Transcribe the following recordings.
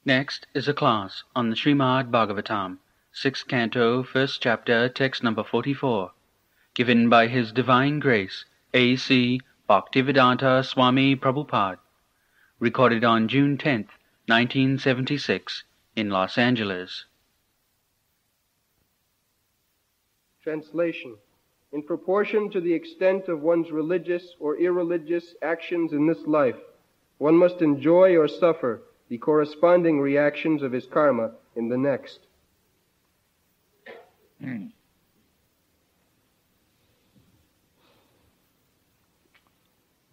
Next is a class on the Srimad Bhagavatam, 6th Canto, 1st Chapter, text number 44, given by His Divine Grace, A.C. Bhaktivedanta Swami Prabhupada, recorded on June 10th, 1976, in Los Angeles. Translation. In proportion to the extent of one's religious or irreligious actions in this life, one must enjoy or suffer the corresponding reactions of his karma in the next.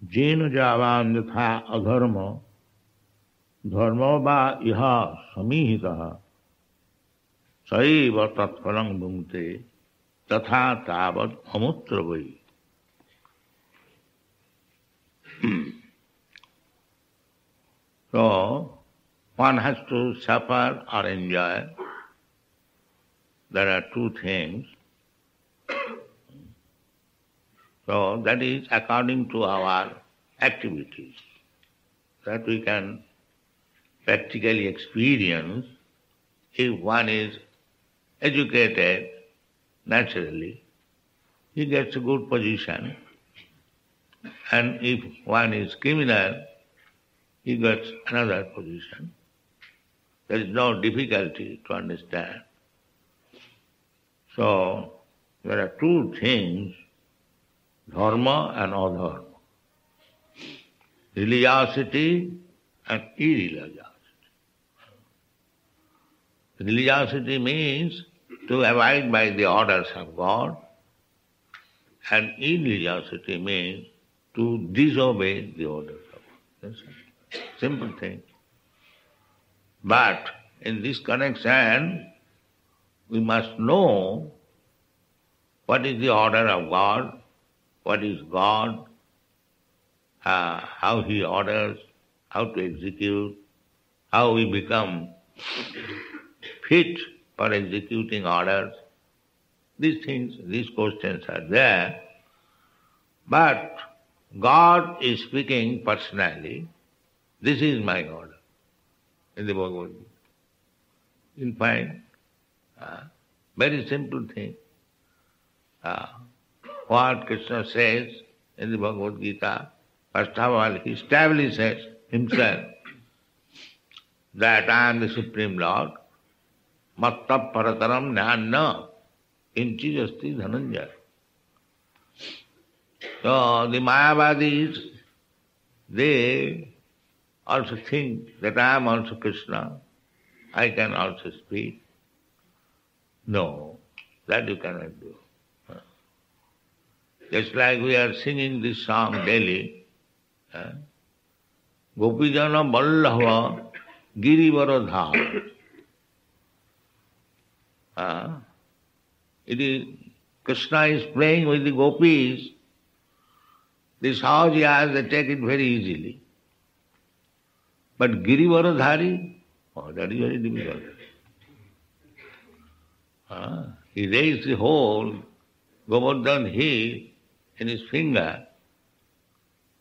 Jena javan yatha adharma dharma va iha samihitaha saiva tatphalang bhumte tatha tavad amuttravai. So, one has to suffer or enjoy. There are two things. So, that is according to our activities that we can practically experience. If one is educated, naturally, he gets a good position. And if one is criminal, he gets another position. There is no difficulty to understand. So, there are two things, dharma and adharma. Religiosity and irreligiosity. Religiosity means to abide by the orders of God, and irreligiosity means to disobey the orders of God. That's a simple thing. But in this connection, we must know what is the order of God, what is God, how He orders, how to execute, how we become fit for executing orders. These things, these questions are there. But God is speaking personally. This is my order in the Bhagavad Gita. You'll find very simple thing. What Krishna says in the Bhagavad Gita, first of all, he establishes himself that I am the Supreme Lord. Matta parataram nyanna kinchid asti dhananjaya. So the Mayavadis, they also think that I am also Krishna. I can also speak. No, that you cannot do. Just like we are singing this song daily, Gopijana Ballava Girivaradha. It is Krishna is playing with the gopis. The Sahajiyas, they take it very easily. But Girivaradhari, that is very difficult. He raised the whole Govardhan hill in his finger.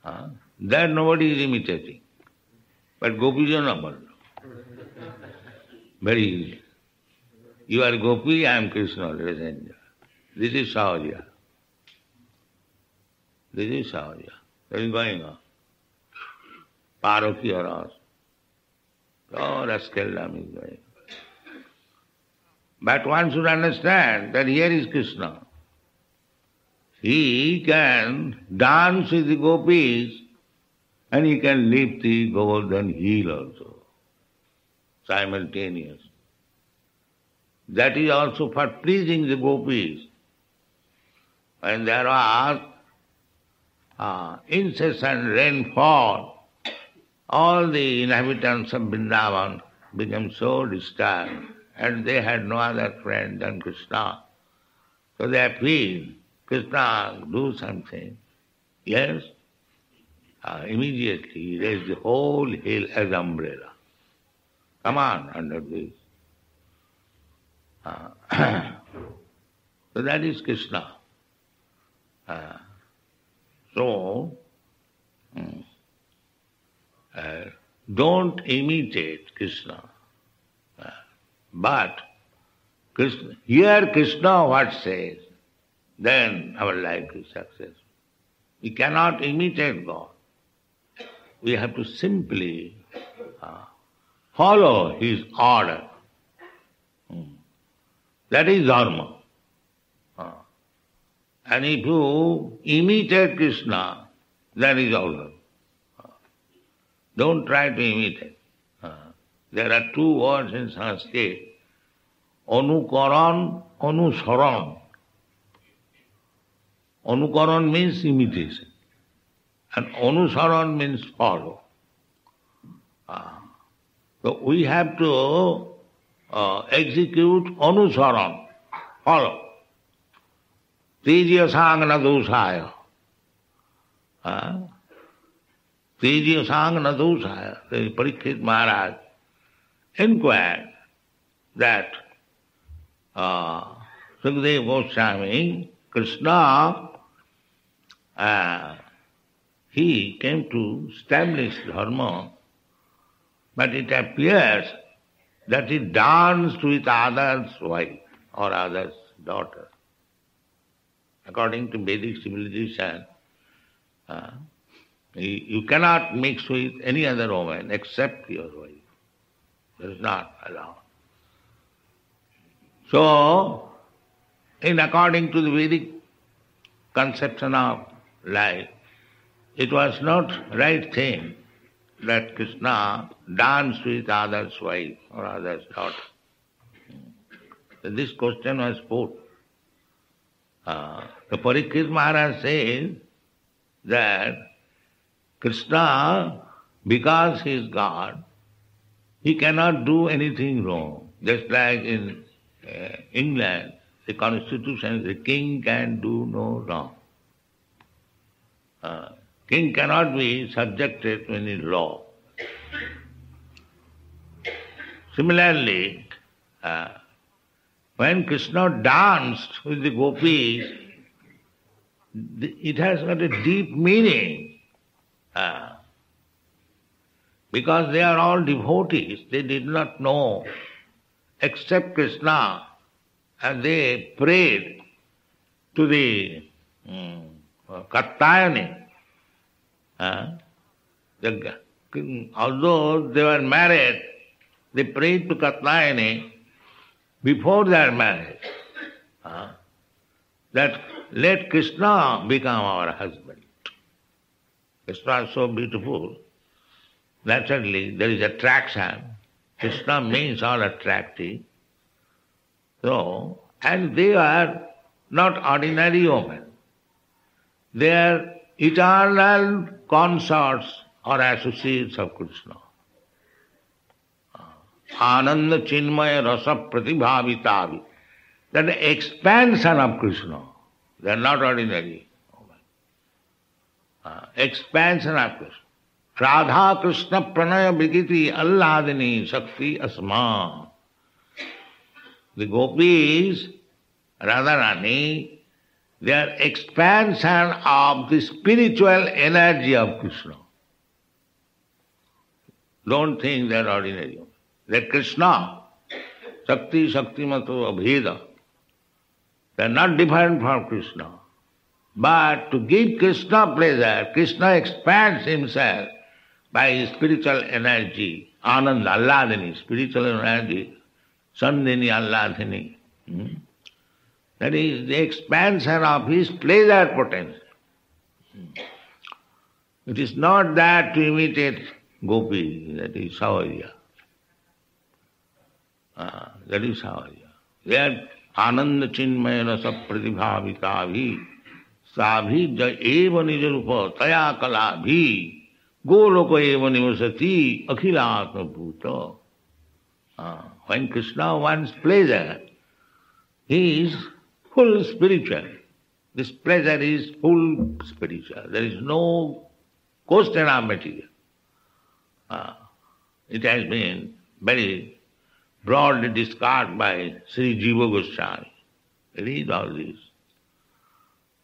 That nobody is imitating. But Gopijana Ballava. Very easy. You are Gopi, I am Krishna, let us enjoy. This is Sahaja. This is Sahaja. That is going on. Paroki Haras. Oh, rascaldom is going on. But one should understand that here is Krishna. He can dance with the gopis and he can lift the Govardhan hill also, simultaneously. That is also for pleasing the gopis. When there are incessant rainfall, all the inhabitants of Vrindavan became so disturbed, and they had no other friend than Krishna. So they appealed, Krishna, do something. Yes, immediately he raised the whole hill as umbrella. Come on under this. So that is Krishna. So, don't imitate Krishna. But hear Krishna what says, then our life is successful. We cannot imitate God. We have to simply follow His order. That is dharma. And if you imitate Krishna, that is all. Don't try to imitate. There are two words in Sanskrit, anukaran, anusaran. Anukaran means imitation, and anusaran means follow. So we have to execute anusaran, follow. Tejyasang nadosaya. Tejyasang nadosaya. The Parikshit Maharaj inquired that Sukadeva Goswami, Krishna, he came to establish dharma, but it appears that he danced with others' wife or others' daughter. According to Vedic civilization, you cannot mix with any other woman except your wife. That is not allowed. So, according to the Vedic conception of life, it was not right thing that Krishna danced with others' wife or others' daughter. So this question was put. The Parikshit Maharaj says that Krishna, because he is God, he cannot do anything wrong. Just like in England, the constitution, the king can do no wrong. King cannot be subjected to any law. Similarly, when Krishna danced with the gopis, it has got a deep meaning. Because they are all devotees, they did not know except Krishna, and they prayed to the Katyayani. Although they were married, they prayed to Katyayani before their marriage, that let Krishna become our husband. Krishna is so beautiful. Naturally, there is attraction. Krishna means all attractive. So, and they are not ordinary women. They are eternal consorts or associates of Krishna. Ananda Chinmaya Rasa Pratibhavitavi. That the expansion of Krishna. They are not ordinary women. Expansion of Krishna. Radha Krishna Pranaya Brigiti Alladini Shakti Asma. The gopis, Radharani, they are expansion of the spiritual energy of Krishna. Don't think they are ordinary. They are Krishna. Shakti, Shaktimato, Abheda. They are not different from Krishna. But to give Krishna pleasure, Krishna expands himself by his spiritual energy, Ananda, Alladini, spiritual energy, Sandhini, Alladini. That is the expansion of his pleasure potential. It is not that to imitate gopi, that is Savarya. That is Savarya. They are Ananda Chinmaya Rasa Pratibhavitavi Sabhi Eva Nijarupa Taya Kalabhi Goloko Eva Nivasati Akhilatma Bhuta. When Krishna wants pleasure, he is full spiritual. This pleasure is full spiritual. There is no question of material. It has been very broadly described by Sri Jiva Goswami. Read all this.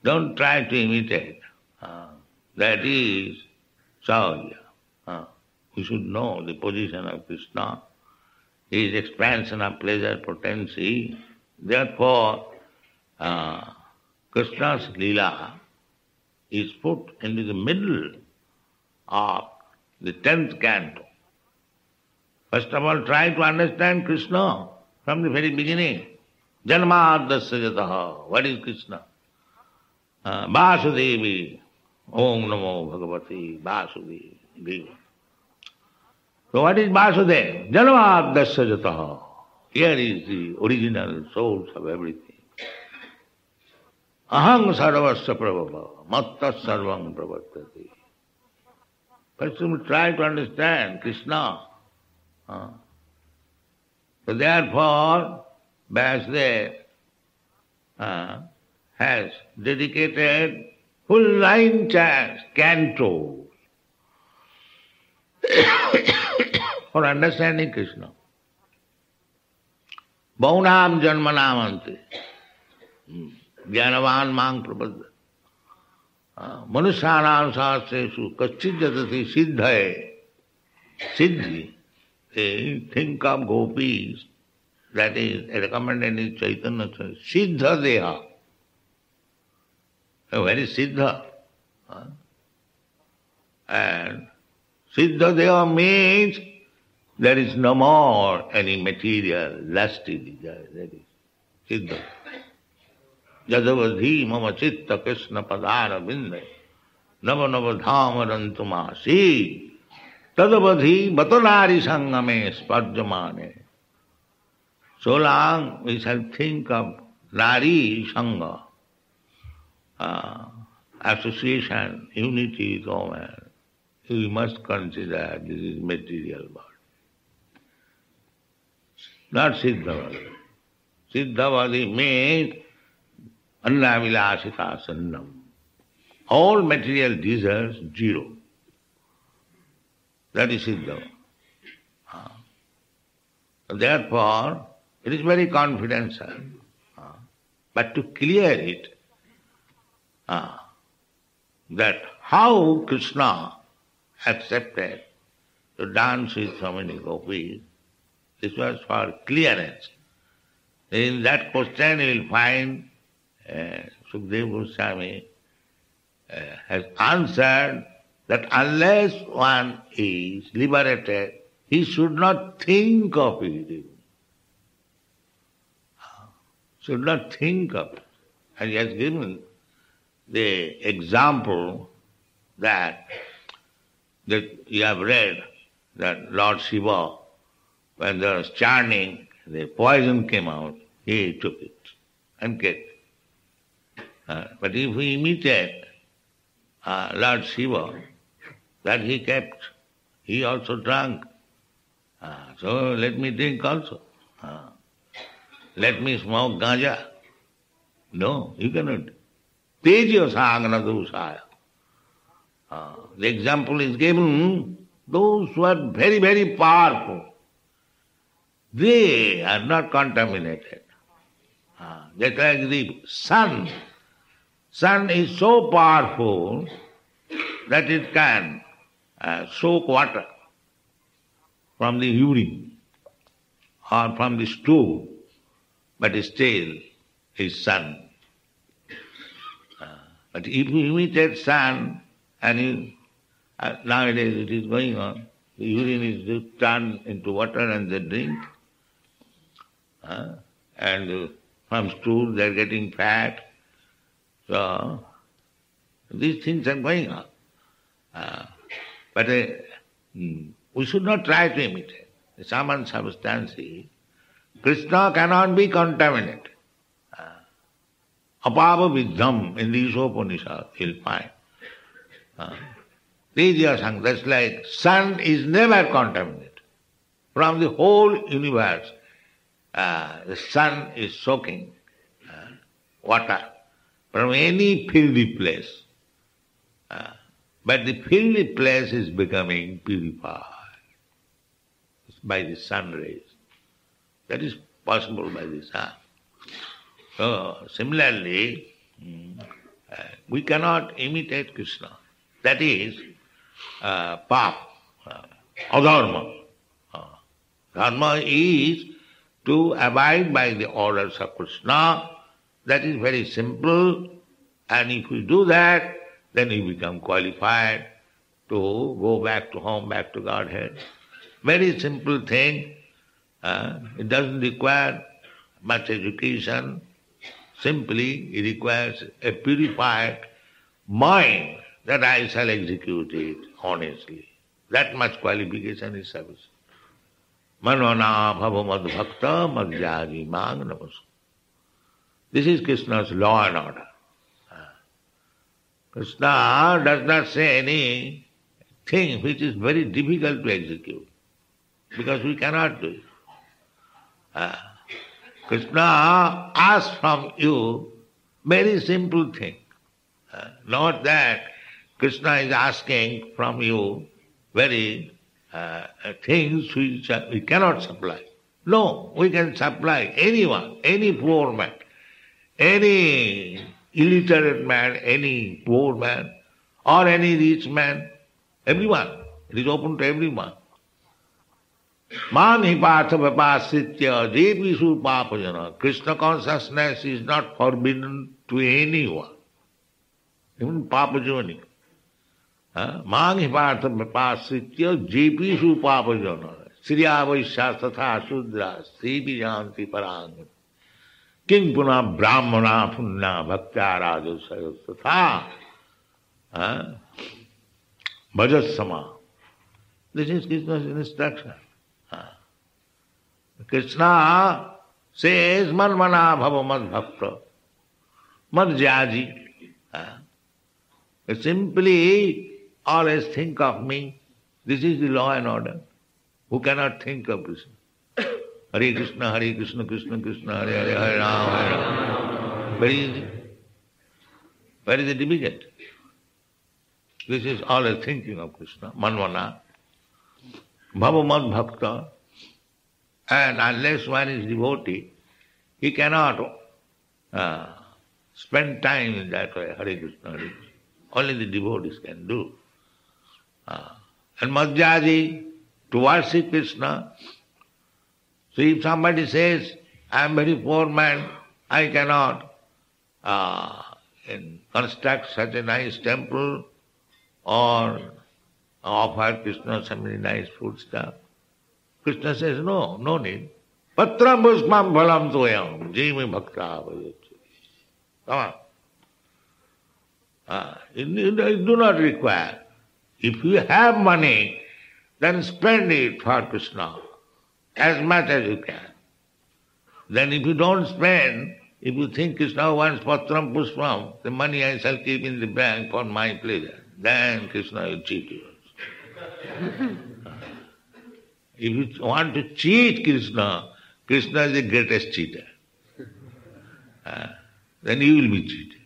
Don't try to imitate. That is Saurya. You should know the position of Krishna is expansion of pleasure potency. Therefore, Krishna's Leela is put into the middle of the 10th canto. First of all, try to understand Krishna from the very beginning. Janmadasya jataha. What is Krishna? Vasudevi. Om Namo Bhagavati Vasudevi. So what is Vasudev? Janmadasya jataha. Here is the original source of everything. Aham sarvasya prabhava. Matta sarvam pravartati. First we try to understand Krishna. So therefore, Vasudev has dedicated full 9 cantos for understanding Krishna. Baunam janmanamante. Jnanavan mang prabhadha. Manusyanam sahasresu kaschid jatati siddhaye. Siddhi. They think of gopis, that is recommended in Chaitanya, siddha deha. A very siddha. And siddha deha means there is no more any material lusty desire. That is siddha. Jadavadhi mama chitta krishna padara binde nava nava dhamarantumasi tadavadhi batanari sangame sparjamane. So long we shall think of Nari Sangha, association, unity with woman, we must consider this is material body. Not Siddhavadi. Siddhavadi means Annavilasita Sannam. All material desires, zero. That is Siddhavadi. Therefore, it is very confidential. But to clear it, that how Krishna accepted to dance with so many gopis, this was for clearance. In that question you will find Sukadeva Goswami has answered that unless one is liberated, he should not think of it. Should not think of it. And he has given the example that you have read that Lord Shiva, when they were chanting, the poison came out, he took it and kept it. But if we imitate Lord Shiva, that he kept, he also drank. So let me drink also. Let me smoke ganja. No, you cannot. Tejya sangana dosaya. The example is given, those who are very, very powerful, they are not contaminated. Just like the sun. Sun is so powerful that it can soak water from the urine or from the stool, but still is sun. But if you imitate sun, and nowadays it is going on, the urine is turned into water and they drink, and from stool they are getting fat. So these things are going on. But we should not try to imitate. The Saman substance is, Krishna cannot be contaminated. Apava Viddham in the Upanishad you'll find. That's like sun is never contaminated. From the whole universe, the sun is soaking water from any filthy place. But the filthy place is becoming purified by the sun rays. That is possible by the sun. So, similarly, we cannot imitate Krishna. That is pap, adharma. Dharma is to abide by the orders of Krishna. That is very simple. And if we do that, then we become qualified to go back to home, back to Godhead. Very simple thing. It doesn't require much education. Simply, it requires a purified mind that I shall execute it honestly. That much qualification is sufficient. Manvana bhava mad bhakta madhyaji mang namas. This is Krishna's law and order. Krishna does not say anything which is very difficult to execute, because we cannot do it. Krishna asks from you very simple thing. Not that Krishna is asking from you very things which we cannot supply. No, we can supply anyone, any poor man, any illiterate man, any poor man, or any rich man, everyone. It is open to everyone. Mani patha vapasitya devisu papajana. Krishna consciousness is not forbidden to anyone, even papajani. Mani patha vapasitya devisu papajana. Sriya vaishya tatha sudra sevi janti parangam. King puna brahmana punna bhaktya rajasaya tatha bhajassama. This is Krishna's instruction. Krishna says, Manvana bhava mad bhakta, mad jyaji. Simply always think of me. This is the law and order. Who cannot think of Krishna? Hare Krishna, Krishna Krishna, Hare Hare, Hare Rama, Hare Rama. Very easy. Where is the difficult? This is always thinking of Krishna. Manvana bhava mad bhakta. And unless one is devotee, he cannot spend time in that way. Hare Krishna, Hare Krishna. Only the devotees can do. And madhyaji, to worship Krishna. So if somebody says, I am very poor man, I cannot construct such a nice temple or offer Krishna some very nice food stuff. Krishna says, no, no need. Patram pushpam phalam toyam jimi bhakta vajacchati. Come on. You do not require. If you have money, then spend it for Krishna as much as you can. Then if you don't spend, if you think Krishna wants patram pushpam, the money I shall keep in the bank for my pleasure, then Krishna will cheat you. If you want to cheat Krishna, Krishna is the greatest cheater. Then you will be cheated.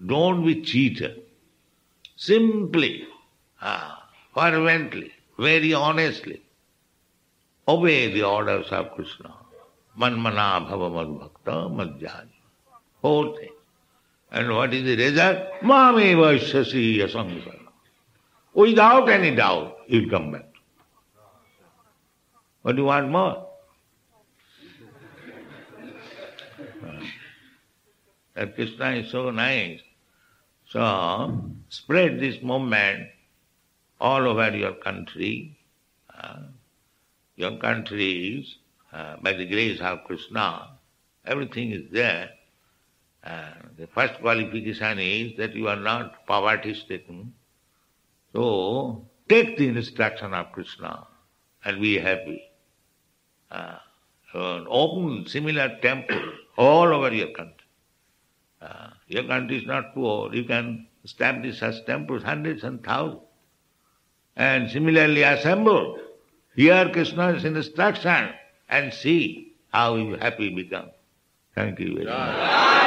Don't be cheated. Simply, fervently, very honestly, obey the orders of Krishna. Manmana bhava mad bhakta madhyaji. Whole thing. And what is the result? Mame vaishyasi asangsara. Without any doubt, you will come back. What do you want more? That Krishna is so nice. So, spread this movement all over your country. Your country is, by the grace of Krishna, everything is there. The first qualification is that you are not poverty-stricken. So, take the instruction of Krishna and be happy. Open similar temples all over your country. Your country is not poor. You can establish such temples, hundreds and thousands. And similarly assemble. Hear Krishna's instruction and see how you happy become. Thank you very much.